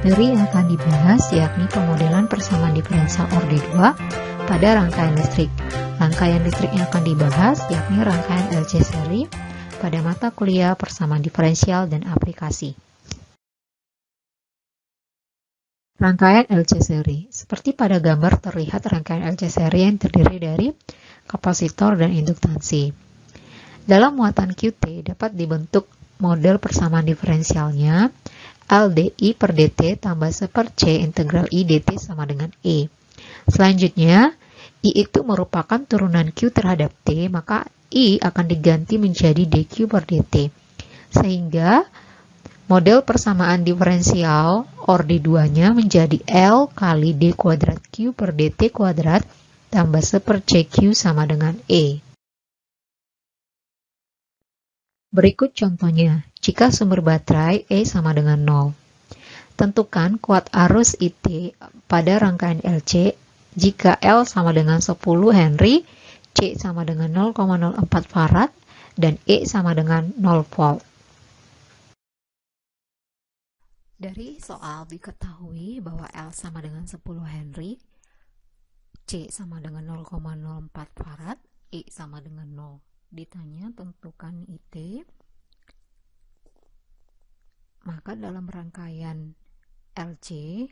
Materi yang akan dibahas yakni pemodelan persamaan diferensial orde 2 pada rangkaian listrik. Rangkaian listrik yang akan dibahas yakni rangkaian LC seri pada mata kuliah persamaan diferensial dan aplikasi. Rangkaian LC seri. Seperti pada gambar terlihat rangkaian LC seri yang terdiri dari kapasitor dan induktansi. Dalam muatan QT dapat dibentuk model persamaan diferensialnya L dI per dt tambah 1 per C integral I dt sama dengan E. Selanjutnya, I itu merupakan turunan Q terhadap T, maka I akan diganti menjadi dQ per dt. Sehingga model persamaan diferensial orde 2-nya menjadi L kali D kuadrat Q per dt kuadrat tambah 1 per CQ sama dengan E. Berikut contohnya, jika sumber baterai E sama dengan 0. Tentukan kuat arus IT pada rangkaian LC jika L sama dengan 10 Henry, C sama dengan 0,04 Farad, dan E sama dengan 0 volt. Dari soal diketahui bahwa L sama dengan 10 Henry, C sama dengan 0,04 Farad, E sama dengan 0. Ditanya tentukan IT, maka dalam rangkaian LC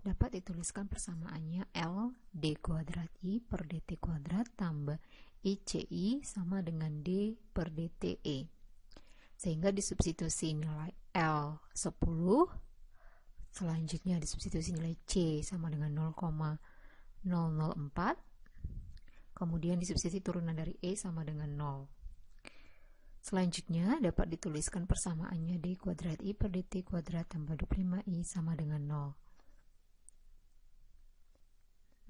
dapat dituliskan persamaannya L D kuadrat I per dt kuadrat tambah ICI sama dengan D per dt E. Sehingga disubstitusi nilai L 10, selanjutnya disubstitusi nilai C sama dengan 0,004, kemudian disubstitusi turunan dari E sama dengan 0. Selanjutnya dapat dituliskan persamaannya D kuadrat I per dt kuadrat tambah 25I sama dengan 0.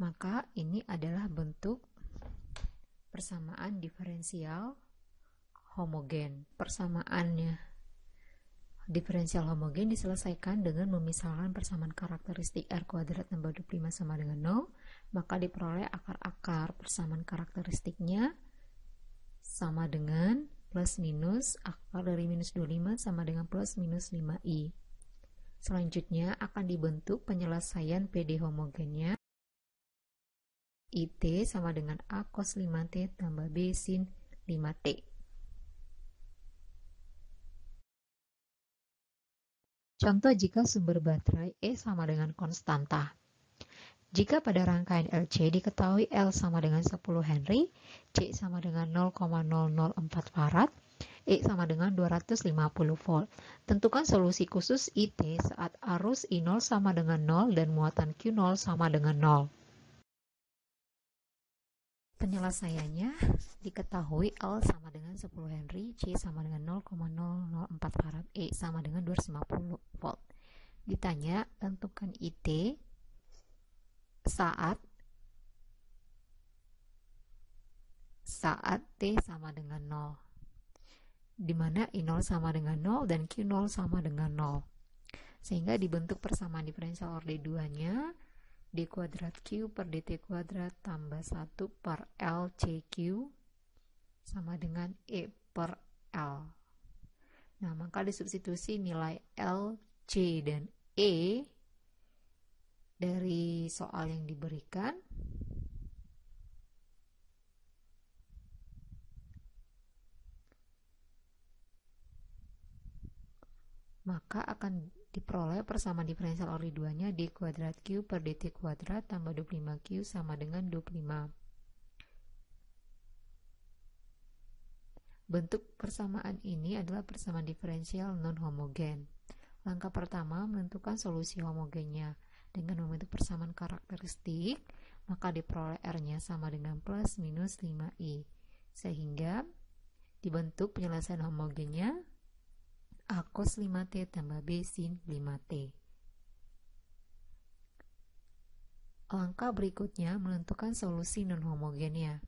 Maka ini adalah bentuk persamaan diferensial homogen. Persamaannya diferensial homogen diselesaikan dengan memisahkan persamaan karakteristik R kuadrat tambah 25 sama dengan 0, maka diperoleh akar-akar persamaan karakteristiknya sama dengan plus minus akar dari minus 25 sama dengan plus minus 5i. Selanjutnya akan dibentuk penyelesaian PD homogennya IT sama dengan A cos 5T tambah B sin 5T. Contoh jika sumber baterai E sama dengan konstanta. Jika pada rangkaian LC diketahui L sama dengan 10 Henry, C sama dengan 0,004 Farad, E sama dengan 250 volt. Tentukan solusi khusus IT saat arus I0 sama dengan 0 dan muatan Q0 sama dengan 0. Penyelesaiannya diketahui L sama dengan 10 Henry, C sama dengan 0,004 Farad, E sama dengan 250 volt. Ditanya, tentukan IT saat T sama dengan 0, di mana I0 sama dengan 0 dan Q0 sama dengan 0. Sehingga dibentuk persamaan diferensial orde 2-nya D kuadrat Q per dt kuadrat tambah 1 per L CQ sama dengan E per L. Nah, maka disubstitusi nilai L, C, dan E dari soal yang diberikan. Maka akan diperoleh persamaan diferensial orde 2-nya D kuadrat Q per dt kuadrat tambah 25Q sama dengan 25. Bentuk persamaan ini adalah persamaan diferensial non-homogen. Langkah pertama menentukan solusi homogennya. Dengan membentuk persamaan karakteristik, maka diperoleh R-nya sama dengan plus minus 5i. Sehingga dibentuk penyelesaian homogennya A cos 5T tambah B sin 5T. Langkah berikutnya menentukan solusi non-homogennya.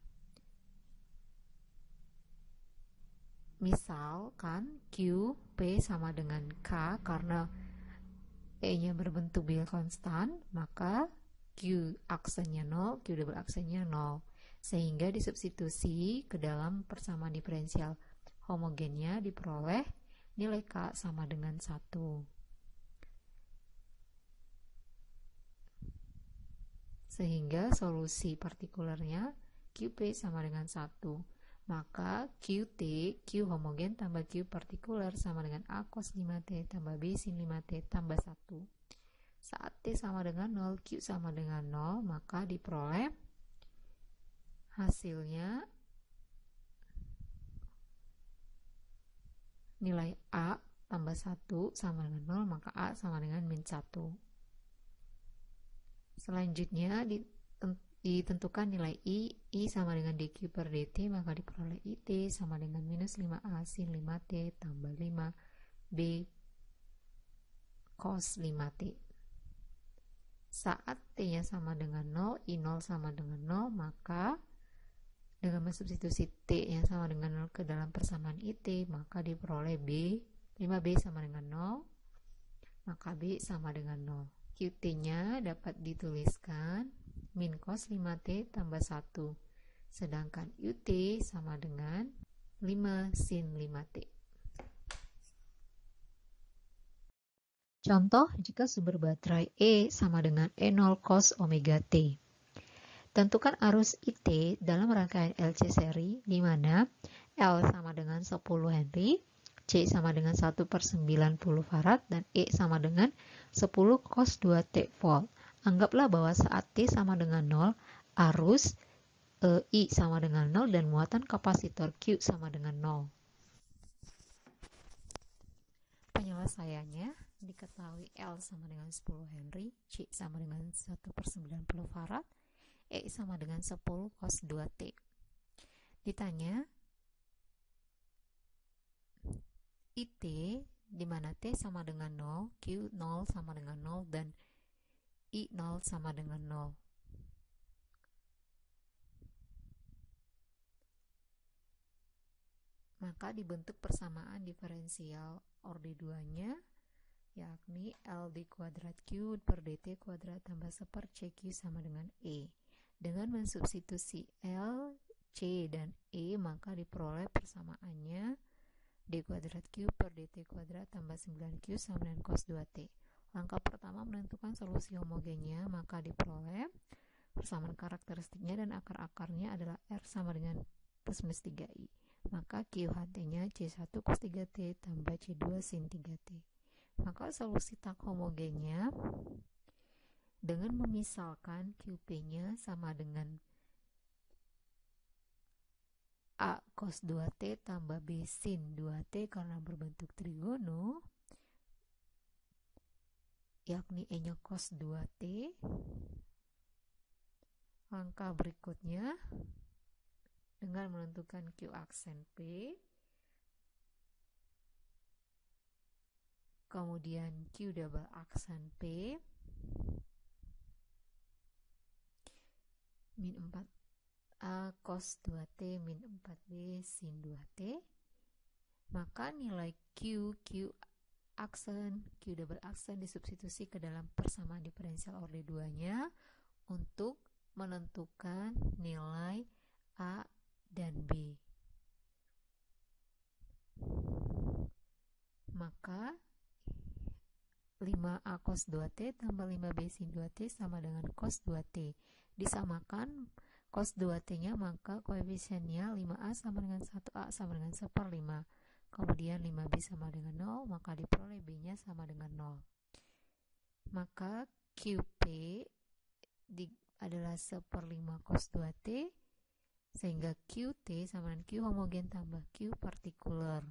Misalkan Q, P sama dengan K karena E-nya berbentuk bilangan konstan, maka Q aksennya 0, Q double aksennya 0. Sehingga disubstitusi ke dalam persamaan diferensial homogennya diperoleh nilai K sama dengan 1. Sehingga solusi partikulernya QP sama dengan 1. Maka QT, Q homogen tambah Q partikuler sama dengan A cos 5T tambah B sin 5T tambah 1. Saat T sama dengan 0, Q sama dengan 0, maka diperoleh hasilnya nilai A tambah 1 sama dengan 0, maka A sama dengan min 1. Selanjutnya ditentukan nilai I sama dengan dQ per dt, maka diperoleh IT sama dengan minus 5A sin 5T tambah 5B cos 5T. Saat T-nya sama dengan 0, I0 sama dengan 0, maka dengan mensubstitusi T yang sama dengan 0 ke dalam persamaan IT, maka diperoleh 5B sama dengan 0, maka B sama dengan 0. QT-nya dapat dituliskan min cos 5T tambah 1, sedangkan UT sama dengan 5 sin 5T. Contoh, jika sumber baterai E sama dengan E0 cos omega T. Tentukan arus IT dalam rangkaian LC seri di mana L sama dengan 10 Henry, C sama dengan 1/90 farad, dan E sama dengan 10 cos 2T volt. Anggaplah bahwa saat T sama dengan 0, arus I sama dengan 0 dan muatan kapasitor Q sama dengan 0. Penyelesaiannya diketahui L sama dengan 10 Henry, C sama dengan 1/90 farad, E sama dengan 10 cos 2T. Ditanya IT di mana T sama dengan 0, Q 0 sama dengan 0, dan I 0 sama dengan 0. Maka dibentuk persamaan diferensial orde 2-nya, yakni L d kuadrat Q per dt kuadrat tambah 1 per CQ sama dengan E. Dengan mensubstitusi L, C, dan E, maka diperoleh persamaannya d kuadrat Q per dt kuadrat tambah 9Q sama dengan cos 2T. Langkah pertama menentukan solusi homogennya, maka diperoleh persamaan karakteristiknya dan akar-akarnya adalah R sama dengan plus minus 3I. Maka QHT-nya C1 cos 3T tambah C2 sin 3T. Maka solusi tak homogennya dengan memisalkan QP-nya sama dengan A cos 2T tambah B sin 2T karena berbentuk trigono, yakni E-nya cos 2T. Langkah berikutnya dengan menentukan Q aksen P, kemudian Q double aksen P, min 4 A cos 2T min 4B sin 2T, maka nilai Q aksen, Q double aksen disubstitusi ke dalam persamaan diferensial orde 2-nya untuk menentukan nilai A dan B. Maka 5A cos 2T tambah 5B sin 2T sama dengan cos 2T. Disamakan cos 2T-nya, maka koefisiennya 5A sama dengan 1A sama dengan 1/5. Kemudian 5B sama dengan 0, maka diperoleh B-nya sama dengan 0. Maka QP adalah 1/5 cos 2T, sehingga QT sama dengan Q homogen tambah Q partikuler.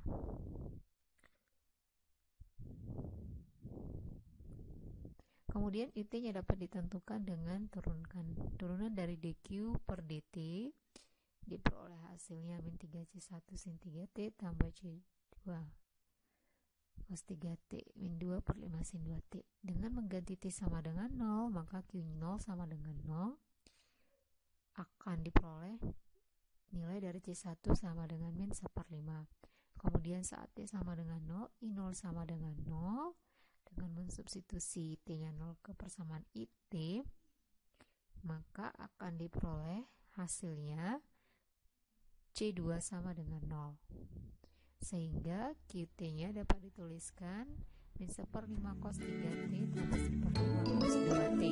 Kemudian IT-nya dapat ditentukan dengan turunan dari dQ per dt, diperoleh hasilnya min 3C1 sin 3T tambah C2 cos 3T min 2 per 5 sin 2T. Dengan mengganti T sama dengan 0, maka Q0 sama dengan 0, akan diperoleh nilai dari C1 sama dengan min 1/5. Kemudian saat T sama dengan 0, I0 sama dengan 0, dengan mensubstitusi T-nya 0 ke persamaan IT, maka akan diperoleh hasilnya C2 sama dengan 0. Sehingga QT-nya dapat dituliskan min 1/5 cos 3T tambah 1/5 cos 2T.